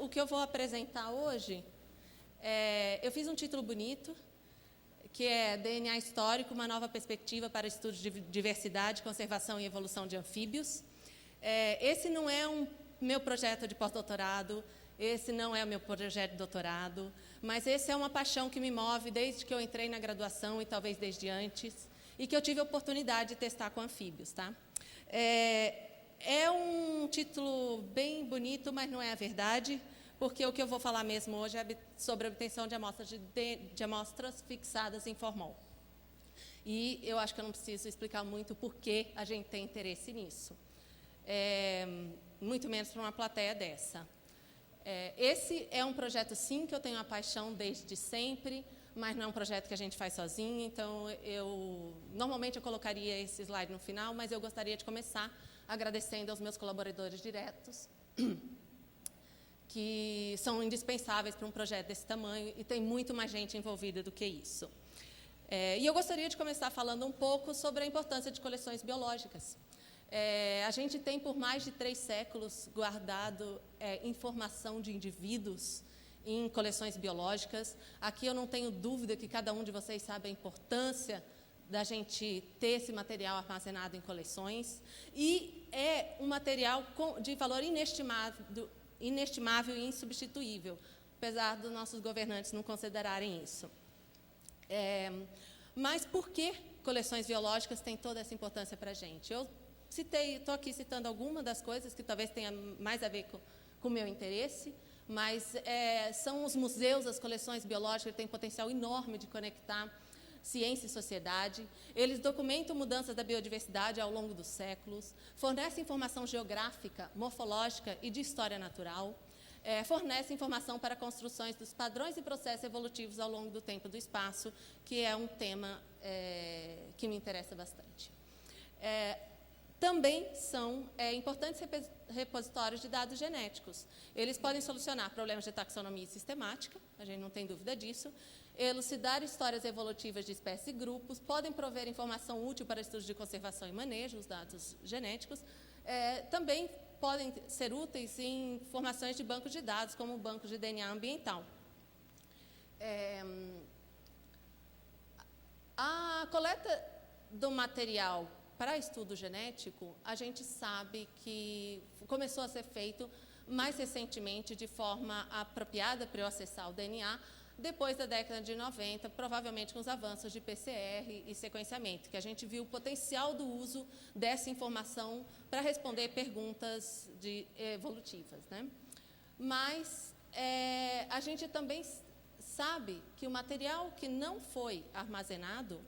o que eu vou apresentar hoje, eu fiz um título bonito, que é DNA Histórico, uma nova perspectiva para estudos de diversidade, conservação e evolução de anfíbios. Esse não é meu projeto de pós-doutorado, esse não é o meu projeto de doutorado, mas esse é uma paixão que me move desde que eu entrei na graduação e talvez desde antes, e que eu tive a oportunidade de testar com anfíbios. Tá? É um título bem bonito, mas não é a verdade, porque o que eu vou falar mesmo hoje é sobre a obtenção de amostras fixadas em formol. E eu acho que eu não preciso explicar muito por que a gente tem interesse nisso. Muito menos para uma plateia dessa. Esse é um projeto, sim, que eu tenho uma paixão desde sempre, mas não é um projeto que a gente faz sozinho, então normalmente eu colocaria esse slide no final, mas eu gostaria de começar agradecendo aos meus colaboradores diretos, que são indispensáveis para um projeto desse tamanho, e tem muito mais gente envolvida do que isso. E eu gostaria de começar falando um pouco sobre a importância de coleções biológicas. A gente tem, por mais de 3 séculos, guardado informação de indivíduos em coleções biológicas. Aqui eu não tenho dúvida que cada um de vocês sabe a importância da gente ter esse material armazenado em coleções. E é um material de valor inestimável e insubstituível, apesar dos nossos governantes não considerarem isso. Mas por que coleções biológicas têm toda essa importância para a gente? Eu estou aqui citando algumas das coisas que talvez tenha mais a ver com o meu interesse, mas são os museus, as coleções biológicas, que têm potencial enorme de conectar ciência e sociedade. Eles documentam mudanças da biodiversidade ao longo dos séculos, fornecem informação geográfica, morfológica e de história natural, fornecem informação para construções dos padrões e processos evolutivos ao longo do tempo e do espaço, que é um tema que me interessa bastante. Também são importantes repositórios de dados genéticos. Eles podem solucionar problemas de taxonomia sistemática, a gente não tem dúvida disso, elucidar histórias evolutivas de espécies e grupos, podem prover informação útil para estudos de conservação e manejo, os dados genéticos, também podem ser úteis em formações de bancos de dados, como bancos de DNA ambiental. A coleta do material para estudo genético, a gente sabe que começou a ser feito mais recentemente de forma apropriada para eu acessar o DNA, depois da década de 90, provavelmente com os avanços de PCR e sequenciamento, que a gente viu o potencial do uso dessa informação para responder perguntas evolutivas, né? Mas a gente também sabe que o material que não foi armazenado,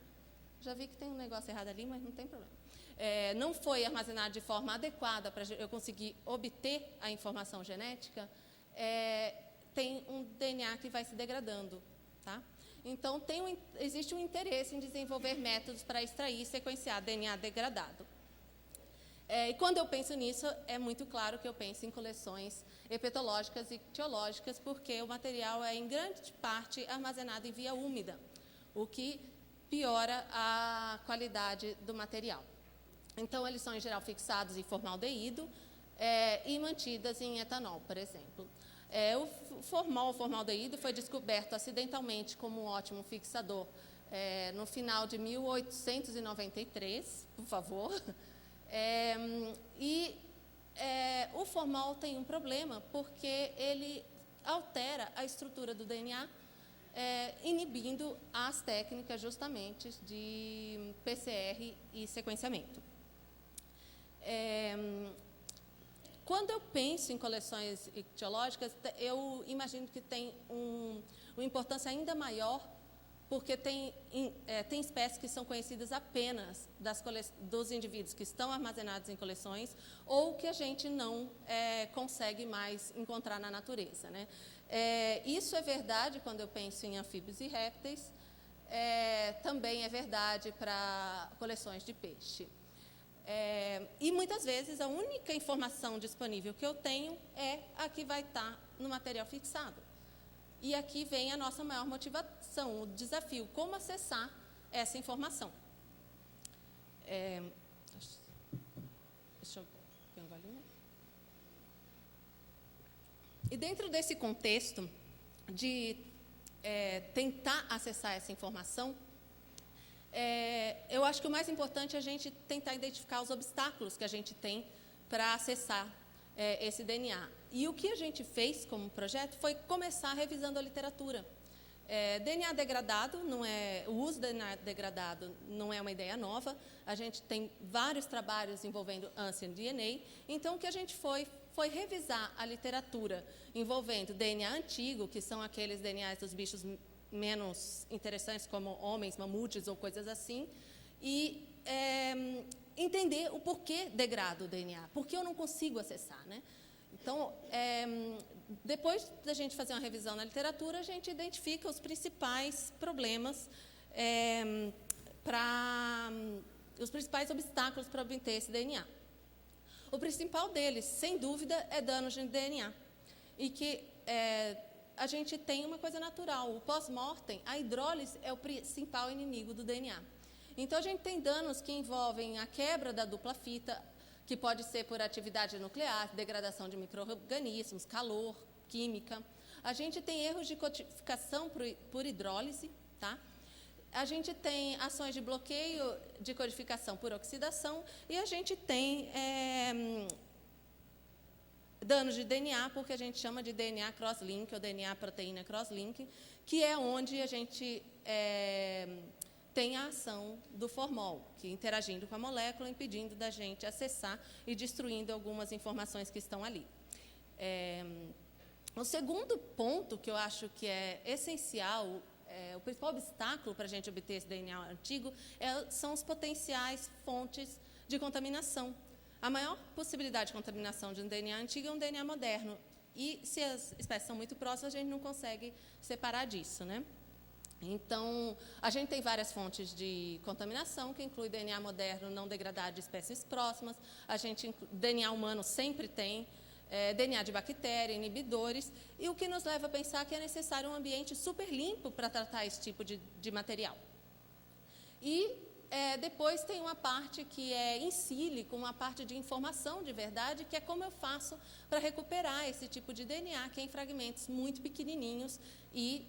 já vi que tem um negócio errado ali, mas não tem problema. Não foi armazenado de forma adequada para eu conseguir obter a informação genética, tem um DNA que vai se degradando. Tá? Então, existe um interesse em desenvolver métodos para extrair e sequenciar DNA degradado. E quando eu penso nisso, é muito claro que eu penso em coleções herpetológicas e ictiológicas, porque o material é, em grande parte, armazenado em via úmida, o que piora a qualidade do material. Então, eles são, em geral, fixados em formaldeído e mantidas em etanol, por exemplo. O formaldeído foi descoberto acidentalmente como um ótimo fixador no final de 1893, por favor. O formol tem um problema, porque ele altera a estrutura do DNA, inibindo as técnicas, justamente, de PCR e sequenciamento. Quando eu penso em coleções ictiológicas, eu imagino que tem uma importância ainda maior, porque tem espécies que são conhecidas apenas dos indivíduos que estão armazenados em coleções ou que a gente não consegue mais encontrar na natureza, né? Isso é verdade quando eu penso em anfíbios e répteis, também é verdade para coleções de peixe. E muitas vezes a única informação disponível que eu tenho é a que vai estar no material fixado. E aqui vem a nossa maior motivação, o desafio, como acessar essa informação. Deixa eu ver um golinho. E dentro desse contexto de tentar acessar essa informação, eu acho que o mais importante é a gente tentar identificar os obstáculos que a gente tem para acessar esse DNA. E o que a gente fez como projeto foi começar revisando a literatura. DNA degradado, o uso de DNA degradado não é uma ideia nova, a gente tem vários trabalhos envolvendo Ancient DNA, então o que a gente foi revisar a literatura envolvendo DNA antigo, que são aqueles DNAs dos bichos menos interessantes, como homens, mamutes ou coisas assim, e entender o porquê degrada o DNA, por que eu não consigo acessar, né? Então, depois da gente fazer uma revisão na literatura, a gente identifica os principais problemas, os principais obstáculos para obter esse DNA. O principal deles, sem dúvida, é danos de DNA. E que a gente tem uma coisa natural, o pós-mortem, a hidrólise é o principal inimigo do DNA. Então, a gente tem danos que envolvem a quebra da dupla fita, que pode ser por atividade nuclear, degradação de micro-organismos, calor, química. A gente tem erros de codificação por hidrólise, tá? A gente tem ações de bloqueio de codificação por oxidação e a gente tem danos de DNA, porque a gente chama de DNA cross-link ou DNA proteína cross-link, que é onde a gente tem a ação do formol, que interagindo com a molécula, impedindo da gente acessar e destruindo algumas informações que estão ali. O segundo ponto que eu acho que é essencial, o principal obstáculo para a gente obter esse DNA antigo são os potenciais fontes de contaminação. A maior possibilidade de contaminação de um DNA antigo é um DNA moderno. E se as espécies são muito próximas, a gente não consegue separar disso, né? Então, a gente tem várias fontes de contaminação, que inclui DNA moderno não degradado de espécies próximas. DNA humano sempre tem, DNA de bactéria, inibidores, e o que nos leva a pensar que é necessário um ambiente super limpo para tratar esse tipo de material. E depois tem uma parte que é in silico, uma parte de informação de verdade, que é como eu faço para recuperar esse tipo de DNA, que é em fragmentos muito pequenininhos e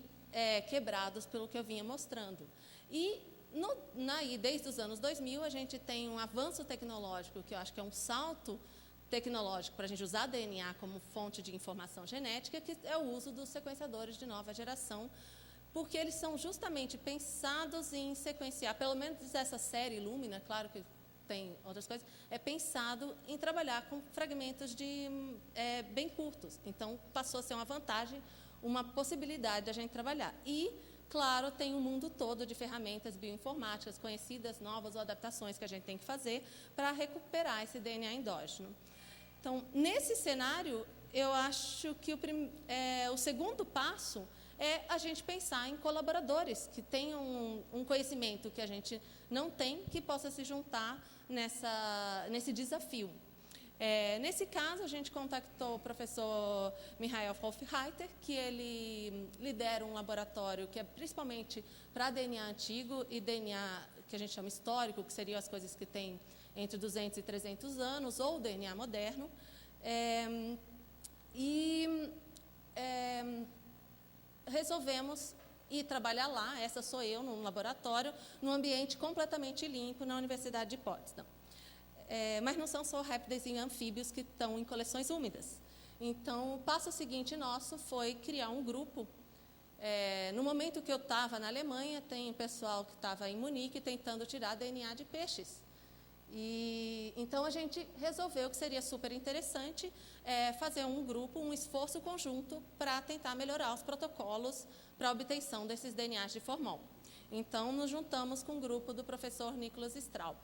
quebrados pelo que eu vinha mostrando. E desde os anos 2000, a gente tem um avanço tecnológico, que eu acho que é um salto tecnológico para a gente usar DNA como fonte de informação genética, que é o uso dos sequenciadores de nova geração, porque eles são justamente pensados em sequenciar, pelo menos essa série Illumina, claro que tem outras coisas, é pensado em trabalhar com fragmentos bem curtos. Então, passou a ser uma vantagem, uma possibilidade da gente trabalhar. E, claro, tem um mundo todo de ferramentas bioinformáticas conhecidas, novas ou adaptações que a gente tem que fazer para recuperar esse DNA endógeno. Então, nesse cenário, eu acho que o segundo passo é a gente pensar em colaboradores que tenham um conhecimento que a gente não tem, que possa se juntar nesse desafio. Nesse caso, a gente contactou o professor Michael Hofreiter, que ele lidera um laboratório que é principalmente para DNA antigo e DNA que a gente chama histórico, que seriam as coisas que têm entre 200 e 300 anos, ou DNA moderno. Resolvemos ir trabalhar lá, essa sou eu, num laboratório, num ambiente completamente limpo, na Universidade de Potsdam. Mas não são só répteis e anfíbios que estão em coleções úmidas. Então, o passo seguinte nosso foi criar um grupo. No momento que eu estava na Alemanha, tem um pessoal que estava em Munique tentando tirar DNA de peixes. Então, a gente resolveu que seria super interessante fazer um grupo, um esforço conjunto para tentar melhorar os protocolos para a obtenção desses DNAs de formol. Então, nos juntamos com o grupo do professor Nicholas Straub.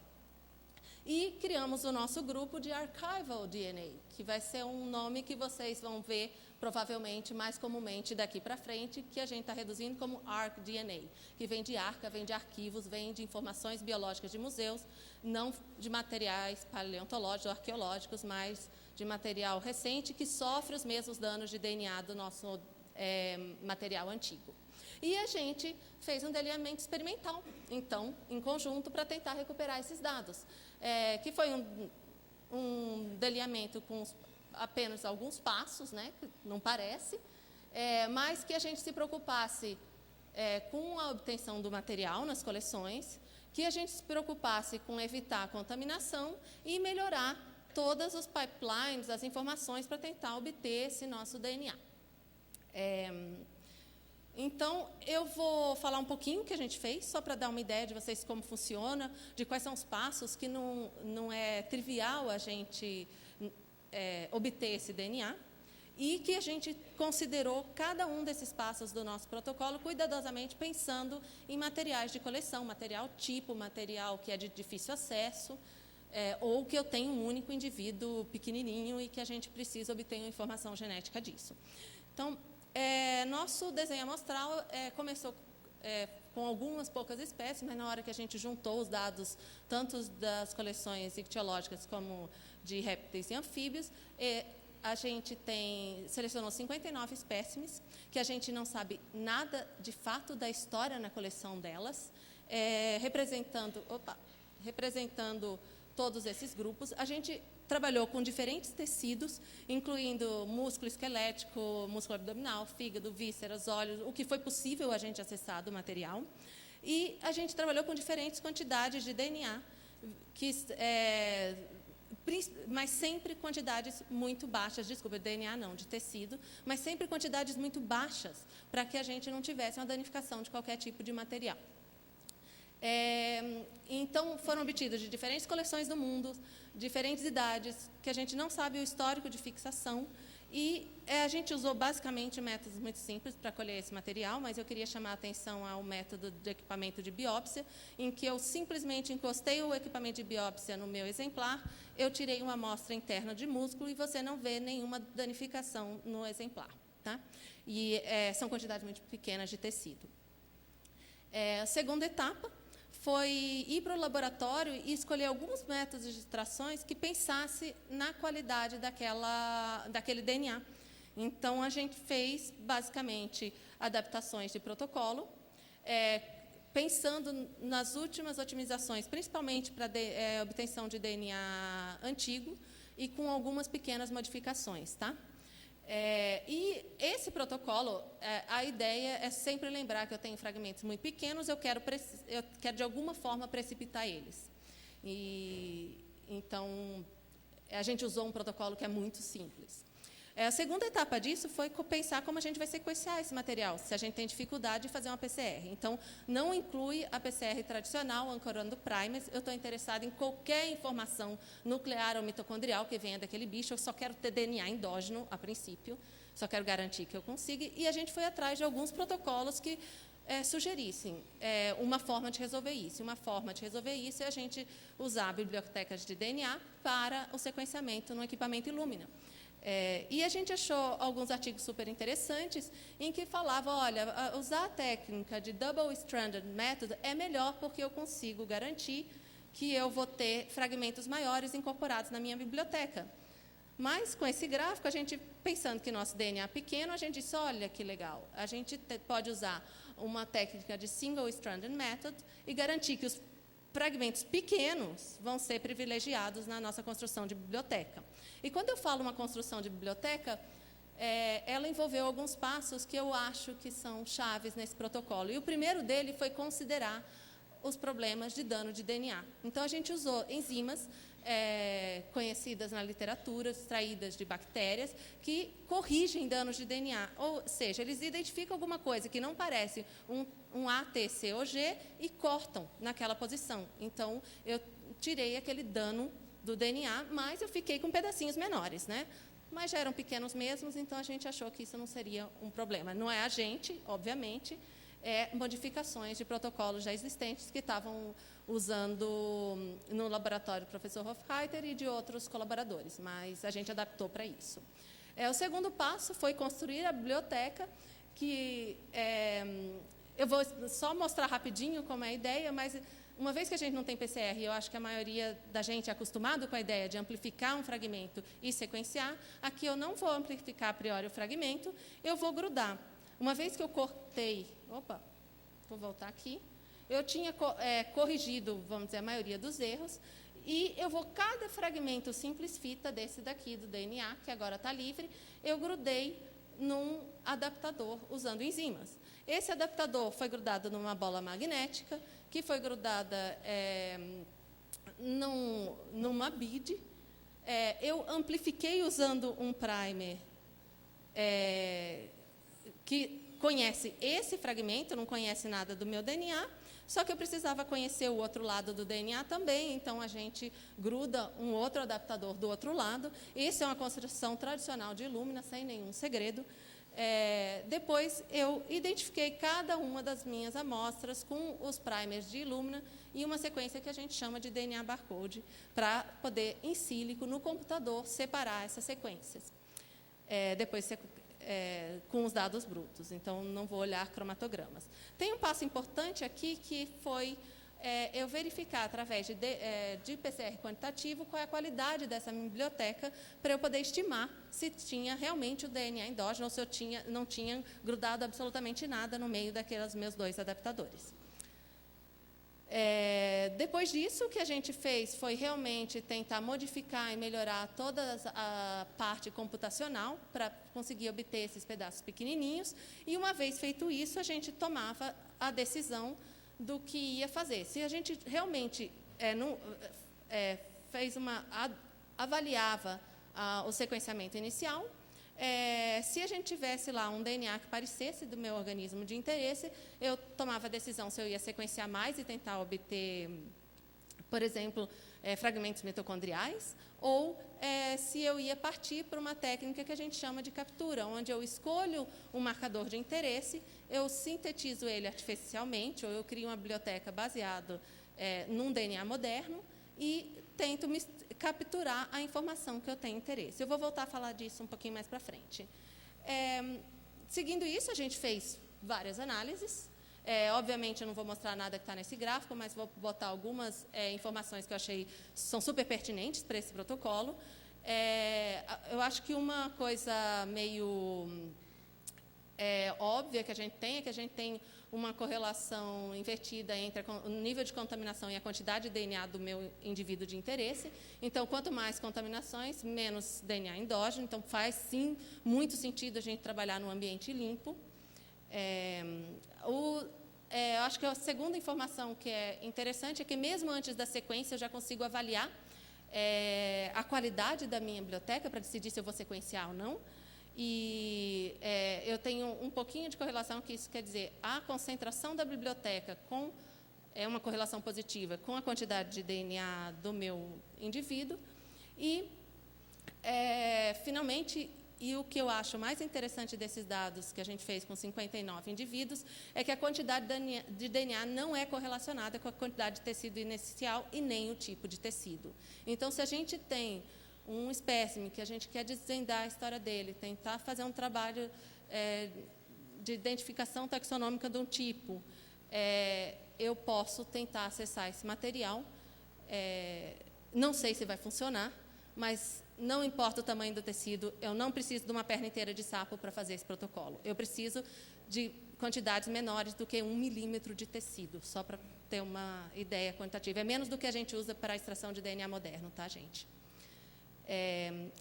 E criamos o nosso grupo de Archival DNA, que vai ser um nome que vocês vão ver, provavelmente, mais comumente daqui para frente, que a gente está reduzindo como ArcDNA, que vem de arca, vem de arquivos, vem de informações biológicas de museus, não de materiais paleontológicos ou arqueológicos, mas de material recente que sofre os mesmos danos de DNA do nosso material antigo. E a gente fez um delineamento experimental, então, em conjunto, para tentar recuperar esses dados, que foi um delineamento com apenas alguns passos, né, que não parece, mas que a gente se preocupasse com a obtenção do material nas coleções, que a gente se preocupasse com evitar a contaminação e melhorar todos os pipelines, as informações para tentar obter esse nosso DNA. Então, eu vou falar um pouquinho o que a gente fez, só para dar uma ideia de vocês como funciona, de quais são os passos, que não é trivial a gente obter esse DNA, e que a gente considerou cada um desses passos do nosso protocolo cuidadosamente pensando em materiais de coleção, material tipo, material que é de difícil acesso, ou que eu tenho um único indivíduo pequenininho e que a gente precisa obter uma informação genética disso. Então, nosso desenho amostral começou com algumas poucas espécies, mas na hora que a gente juntou os dados, tanto das coleções ictiológicas como de répteis e anfíbios, a gente selecionou 59 espécimes, que a gente não sabe nada de fato da história na coleção delas, representando todos esses grupos. A gente trabalhou com diferentes tecidos, incluindo músculo esquelético, músculo abdominal, fígado, vísceras, olhos, o que foi possível a gente acessar do material. E a gente trabalhou com diferentes quantidades de DNA, mas sempre quantidades muito baixas, desculpa, DNA não, de tecido, mas sempre quantidades muito baixas, para que a gente não tivesse uma danificação de qualquer tipo de material. Então, foram obtidos de diferentes coleções do mundo, diferentes idades, que a gente não sabe o histórico de fixação, e a gente usou basicamente métodos muito simples para colher esse material, mas eu queria chamar a atenção ao método de equipamento de biópsia, em que eu simplesmente encostei o equipamento de biópsia no meu exemplar, eu tirei uma amostra interna de músculo e você não vê nenhuma danificação no exemplar. Tá? E são quantidades muito pequenas de tecido. A segunda etapa foi ir para o laboratório e escolher alguns métodos de extrações que pensasse na qualidade daquele DNA. Então, a gente fez, basicamente, adaptações de protocolo, pensando nas últimas otimizações, principalmente para obtenção de DNA antigo e com algumas pequenas modificações. Tá? E esse protocolo, a ideia é sempre lembrar que eu tenho fragmentos muito pequenos, eu quero de alguma forma precipitar eles. Então, a gente usou um protocolo que é muito simples. A segunda etapa disso foi pensar como a gente vai sequenciar esse material, se a gente tem dificuldade de fazer uma PCR. Então, não inclui a PCR tradicional, ancorando primers. Eu estou interessada em qualquer informação nuclear ou mitocondrial que venha daquele bicho. Eu só quero ter DNA endógeno, a princípio. Só quero garantir que eu consiga. E a gente foi atrás de alguns protocolos que sugerissem uma forma de resolver isso. Uma forma de resolver isso é a gente usar bibliotecas de DNA para o sequenciamento no equipamento Illumina. E a gente achou alguns artigos super interessantes em que falava, olha, usar a técnica de Double Stranded Method é melhor porque eu consigo garantir que eu vou ter fragmentos maiores incorporados na minha biblioteca. Mas, com esse gráfico, a gente, pensando que nosso DNA é pequeno, a gente disse, olha que legal, a gente pode usar uma técnica de Single Stranded Method e garantir que os fragmentos pequenos vão ser privilegiados na nossa construção de biblioteca. E quando eu falo uma construção de biblioteca, ela envolveu alguns passos que eu acho que são chaves nesse protocolo. E o primeiro dele foi considerar os problemas de dano de DNA. Então, a gente usou enzimas conhecidas na literatura, extraídas de bactérias, que corrigem danos de DNA. Ou seja, eles identificam alguma coisa que não parece um ATCOG e cortam naquela posição. Então, eu tirei aquele dano do DNA, mas eu fiquei com pedacinhos menores, né? Mas já eram pequenos mesmos, então a gente achou que isso não seria um problema. Não é a gente, obviamente, modificações de protocolos já existentes que estavam usando no laboratório do professor Hofreiter e de outros colaboradores, mas a gente adaptou para isso. O segundo passo foi construir a biblioteca, que eu vou só mostrar rapidinho como é a ideia, mas uma vez que a gente não tem PCR, eu acho que a maioria da gente é acostumado com a ideia de amplificar um fragmento e sequenciar. Aqui eu não vou amplificar a priori o fragmento, eu vou grudar. Uma vez que eu cortei, vou voltar aqui, eu tinha corrigido, vamos dizer, a maioria dos erros, E eu vou, cada fragmento simples fita desse daqui, do DNA, que agora está livre, eu grudei num adaptador usando enzimas. Esse adaptador foi grudado numa bola magnética, que foi grudada numa bead. Eu amplifiquei usando um primer que conhece esse fragmento, não conhece nada do meu DNA, só que eu precisava conhecer o outro lado do DNA também, então a gente gruda um outro adaptador do outro lado. Essa é uma construção tradicional de Illumina, sem nenhum segredo. Depois, eu identifiquei cada uma das minhas amostras com os primers de Illumina e uma sequência que a gente chama de DNA barcode, para poder, em sílico, no computador, separar essas sequências. Depois, com os dados brutos, então não vou olhar cromatogramas. Tem um passo importante aqui, que foi eu verificar, através de PCR quantitativo, qual é a qualidade dessa biblioteca, para eu poder estimar se tinha realmente o DNA endógeno, ou se eu não tinha grudado absolutamente nada no meio daqueles meus 2 adaptadores. Depois disso, o que a gente fez foi realmente tentar modificar e melhorar toda a parte computacional para conseguir obter esses pedaços pequenininhos. E, uma vez feito isso, a gente tomava a decisão do que ia fazer. Se a gente realmente avaliava o sequenciamento inicial, se a gente tivesse lá um DNA que parecesse do meu organismo de interesse, eu tomava a decisão se eu ia sequenciar mais e tentar obter, por exemplo, fragmentos mitocondriais, ou se eu ia partir para uma técnica que a gente chama de captura, onde eu escolho um marcador de interesse, eu sintetizo ele artificialmente, ou eu crio uma biblioteca baseada num DNA moderno e tento capturar a informação que eu tenho interesse. Eu vou voltar a falar disso um pouquinho mais para frente. Seguindo isso, a gente fez várias análises. Obviamente, eu não vou mostrar nada que está nesse gráfico, mas vou botar algumas informações que eu achei são super pertinentes para esse protocolo. Eu acho que uma coisa meio óbvia que a gente tem é que a gente tem uma correlação invertida entre o nível de contaminação e a quantidade de DNA do meu indivíduo de interesse. Então, quanto mais contaminações, menos DNA endógeno. Então, faz, sim, muito sentido a gente trabalhar num ambiente limpo. Eu acho que a segunda informação que é interessante é que, mesmo antes da sequência, eu já consigo avaliar a qualidade da minha biblioteca para decidir se eu vou sequenciar ou não. E eu tenho um pouquinho de correlação, que isso quer dizer, a concentração da biblioteca é uma correlação positiva com a quantidade de DNA do meu indivíduo. E, finalmente, e o que eu acho mais interessante desses dados que a gente fez com 59 indivíduos, é que a quantidade de DNA não é correlacionada com a quantidade de tecido inicial e nem o tipo de tecido. Então, se a gente tem um espécime que a gente quer desvendar a história dele, tentar fazer um trabalho de identificação taxonômica de um tipo, eu posso tentar acessar esse material. Não sei se vai funcionar, mas não importa o tamanho do tecido, eu não preciso de uma perna inteira de sapo para fazer esse protocolo. Eu preciso de quantidades menores do que 1 milímetro de tecido, só para ter uma ideia quantitativa. É menos do que a gente usa para a extração de DNA moderno, tá, gente?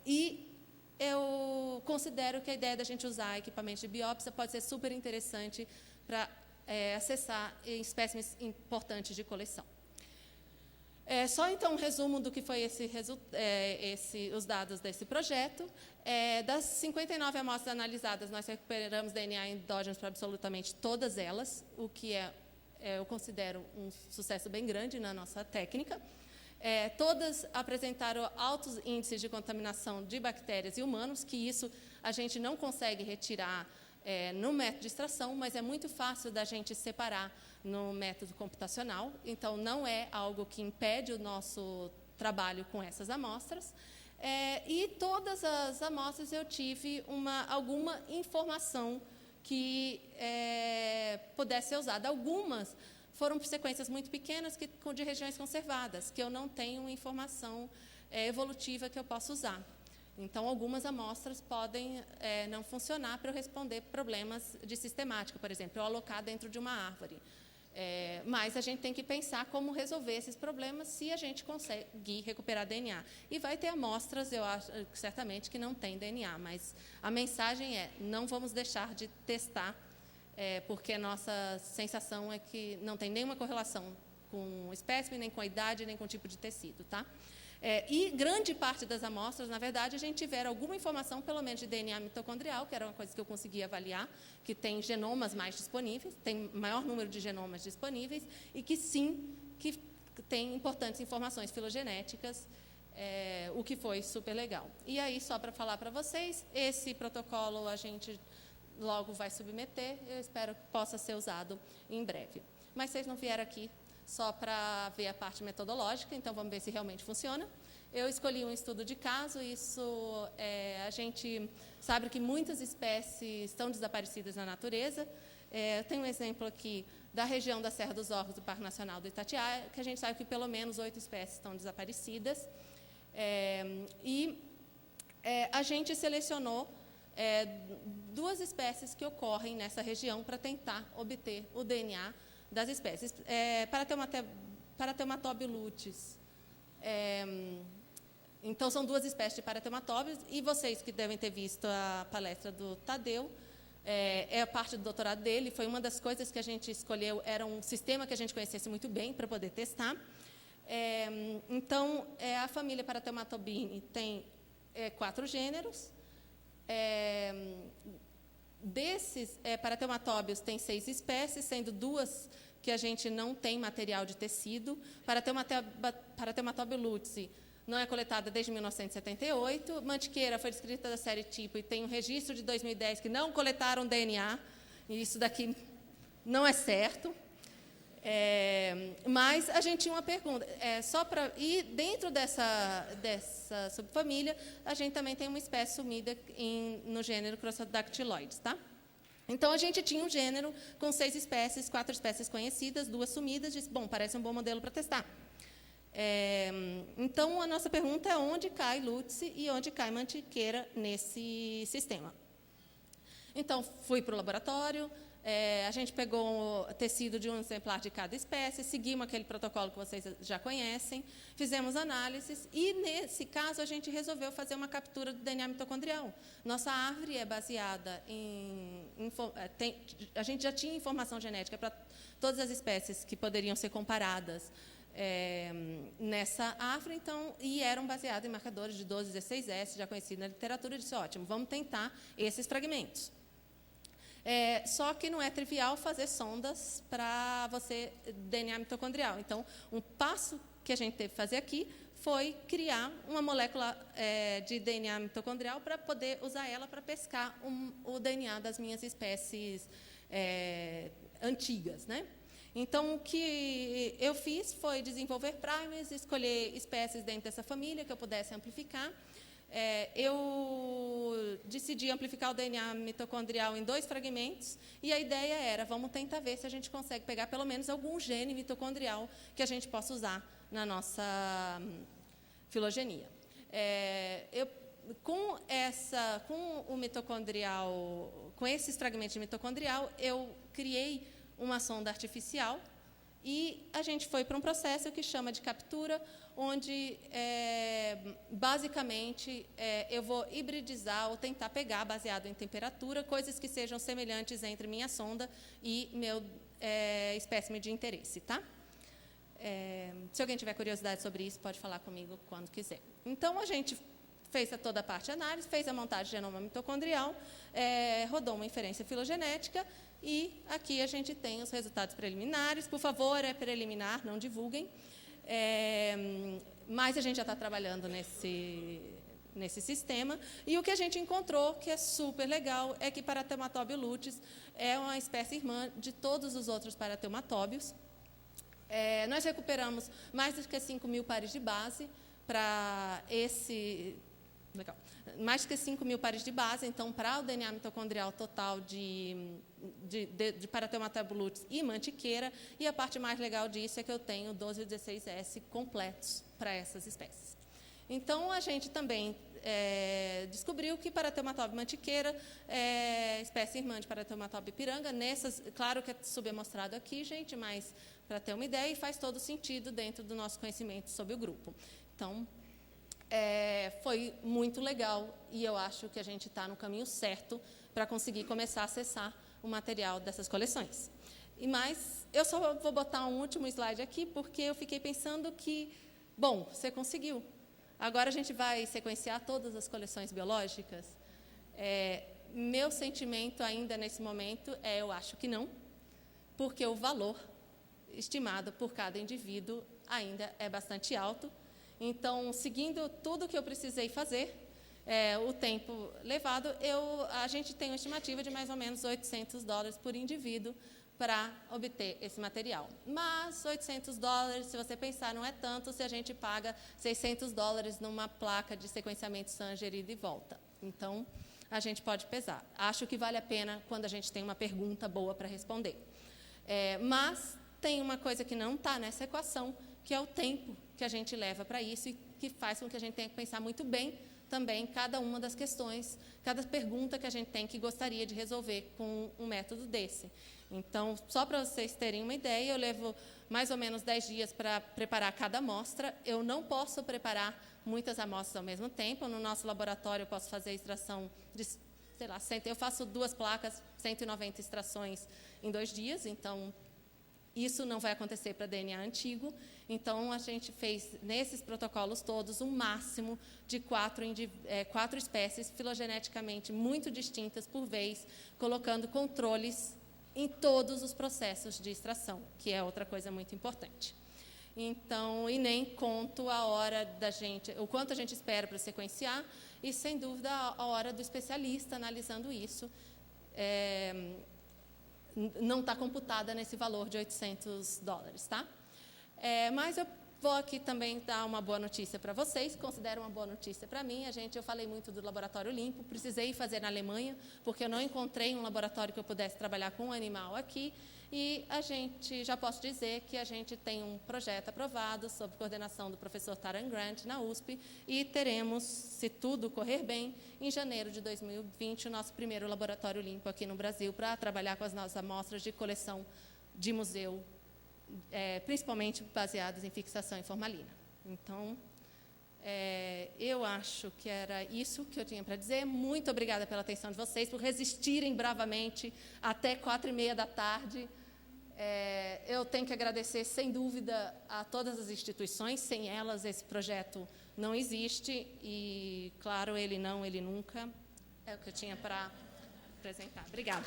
E eu considero que a ideia da gente usar equipamentos de biópsia pode ser super interessante para acessar espécimes importantes de coleção. Só, então, um resumo do que foi os dados desse projeto. Das 59 amostras analisadas, nós recuperamos DNA endógenos para absolutamente todas elas, o que eu considero um sucesso bem grande na nossa técnica. Todas apresentaram altos índices de contaminação de bactérias e humanos, que isso a gente não consegue retirar no método de extração, mas é muito fácil da gente separar no método computacional. Então, não é algo que impede o nosso trabalho com essas amostras. E todas as amostras eu tive alguma informação que pudesse ser usada. Algumas foram sequências muito pequenas de regiões conservadas, que eu não tenho informação evolutiva que eu possa usar. Então, algumas amostras podem não funcionar para eu responder problemas de sistemática, por exemplo, eu alocar dentro de uma árvore. Mas a gente tem que pensar como resolver esses problemas se a gente conseguir recuperar DNA. E vai ter amostras, eu acho, certamente, que não tem DNA, mas a mensagem é: não vamos deixar de testar, porque a nossa sensação é que não tem nenhuma correlação com o espécime, nem com a idade, nem com o tipo de tecido, tá? E grande parte das amostras, na verdade, a gente tiver alguma informação, pelo menos de DNA mitocondrial, que era uma coisa que eu conseguia avaliar, que tem genomas mais disponíveis, tem maior número de genomas disponíveis, e que sim, que tem importantes informações filogenéticas, o que foi super legal. E aí, só para falar para vocês, esse protocolo a gente logo vai submeter, eu espero que possa ser usado em breve. Mas vocês não vieram aqui só para ver a parte metodológica, então vamos ver se realmente funciona. Eu escolhi um estudo de caso, a gente sabe que muitas espécies estão desaparecidas na natureza. Tem um exemplo aqui da região da Serra dos Órgãos do Parque Nacional do Itatiaia, que a gente sabe que pelo menos 8 espécies estão desaparecidas. A gente selecionou 2 espécies que ocorrem nessa região para tentar obter o DNA das espécies. Parateumatobius luteis. Então, são 2 espécies de Parateumatobius, e vocês que devem ter visto a palestra do Tadeu, a parte do doutorado dele, foi uma das coisas que a gente escolheu, era um sistema que a gente conhecesse muito bem para poder testar. Então, a família Parateumatobiini tem 4 gêneros. Desses Parateumatobius tem 6 espécies, sendo 2 que a gente não tem material de tecido. Parateumatobius luteis não é coletada desde 1978. Mantiqueira foi descrita da série tipo e tem um registro de 2010 que não coletaram DNA. E isso daqui não é certo. Mas a gente tinha uma pergunta. E dentro dessa subfamília, a gente também tem uma espécie sumida no gênero Crossodactyloides, tá? Então, a gente tinha um gênero com 6 espécies, 4 espécies conhecidas, 2 sumidas. Disse, bom, parece um bom modelo para testar. Então, a nossa pergunta é onde cai luteis e onde cai mantiqueira nesse sistema. Então, fui para o laboratório. A gente pegou o tecido de um exemplar de cada espécie, seguimos aquele protocolo que vocês já conhecem, fizemos análises e, nesse caso, a gente resolveu fazer uma captura do DNA mitocondrial. Nossa árvore é baseada a gente já tinha informação genética para todas as espécies que poderiam ser comparadas nessa árvore, então, e eram baseadas em marcadores de 12-16S, já conhecido na literatura. Eu disse, ótimo, vamos tentar esses fragmentos. Só que não é trivial fazer sondas para você DNA mitocondrial. Então, um passo que a gente teve que fazer aqui foi criar uma molécula de DNA mitocondrial para poder usar ela para pescar o DNA das minhas espécies antigas, né? Então, o que eu fiz foi desenvolver primers, escolher espécies dentro dessa família que eu pudesse amplificar. Eu decidi amplificar o DNA mitocondrial em 2 fragmentos, e a ideia era, vamos tentar ver se a gente consegue pegar pelo menos algum gene mitocondrial que a gente possa usar na nossa filogenia. Com o mitocondrial, com esses fragmentos de mitocondrial, eu criei uma sonda artificial, e a gente foi para um processo que chama de captura, onde, basicamente, eu vou hibridizar ou tentar pegar, baseado em temperatura, coisas que sejam semelhantes entre minha sonda e meu espécime de interesse, tá? Se alguém tiver curiosidade sobre isso, pode falar comigo quando quiser. Então, a gente fez toda a parte de análise, fez a montagem de genoma mitocondrial, rodou uma inferência filogenética, e aqui a gente tem os resultados preliminares. Por favor, é preliminar, não divulguem. Mas a gente já está trabalhando nesse sistema. E o que a gente encontrou, que é super legal, é que Parateumatobius luteis é uma espécie irmã de todos os outros Parateumatobius. Nós recuperamos mais do que 5.000 pares de base para esse... Legal. Mais do que 5.000 pares de base, então, para o DNA mitocondrial total de Parateumatobius luteis e mantiqueira, e a parte mais legal disso é que eu tenho 12 e 16S completos para essas espécies. Então, a gente também descobriu que Parateumatobi mantiqueira é espécie irmã de Parateumatobi piranga. Claro que é subamostrado aqui, gente, mas para ter uma ideia, e faz todo sentido dentro do nosso conhecimento sobre o grupo. Então, foi muito legal e eu acho que a gente está no caminho certo para conseguir começar a acessar o material dessas coleções. Mas eu só vou botar um último slide aqui, porque eu fiquei pensando que, bom, você conseguiu. Agora a gente vai sequenciar todas as coleções biológicas? Meu sentimento ainda nesse momento eu acho que não, porque o valor estimado por cada indivíduo ainda é bastante alto. Então, seguindo tudo que eu precisei fazer, o tempo levado, a gente tem uma estimativa de mais ou menos $800 por indivíduo para obter esse material. Mas $800, se você pensar, não é tanto se a gente paga $600 numa placa de sequenciamento Sanger ida e volta. Então, a gente pode pesar. Acho que vale a pena quando a gente tem uma pergunta boa para responder. Mas tem uma coisa que não está nessa equação, que é o tempo que a gente leva para isso e que faz com que a gente tenha que pensar muito bem também cada uma das questões, cada pergunta que a gente tem que gostaria de resolver com um método desse. Então, só para vocês terem uma ideia, eu levo mais ou menos 10 dias para preparar cada amostra. Eu não posso preparar muitas amostras ao mesmo tempo. No nosso laboratório, eu posso fazer a extração de, sei lá, eu faço 2 placas, 190 extrações em 2 dias, então isso não vai acontecer para DNA antigo. Então, a gente fez, nesses protocolos todos, um máximo de 4 espécies filogeneticamente muito distintas por vez, colocando controles em todos os processos de extração, que é outra coisa muito importante. Então, e nem conto a hora o quanto a gente espera para sequenciar, e, sem dúvida, a hora do especialista analisando isso. Não está computada nesse valor de $800, tá? Mas eu vou aqui também dar uma boa notícia para vocês, considero uma boa notícia para mim. Eu falei muito do laboratório limpo, precisei fazer na Alemanha, porque eu não encontrei um laboratório que eu pudesse trabalhar com um animal aqui, e já posso dizer que a gente tem um projeto aprovado, sob coordenação do professor Taran Grant, na USP, e teremos, se tudo correr bem, em janeiro de 2020, o nosso primeiro laboratório limpo aqui no Brasil, para trabalhar com as nossas amostras de coleção de museu, principalmente baseadas em fixação em formalina. Então, eu acho que era isso que eu tinha para dizer. Muito obrigada pela atenção de vocês, por resistirem bravamente até 4h30 da tarde. Eu tenho que agradecer, sem dúvida, a todas as instituições. Sem elas, esse projeto não existe. E, claro, ele nunca. É o que eu tinha para apresentar. Obrigada.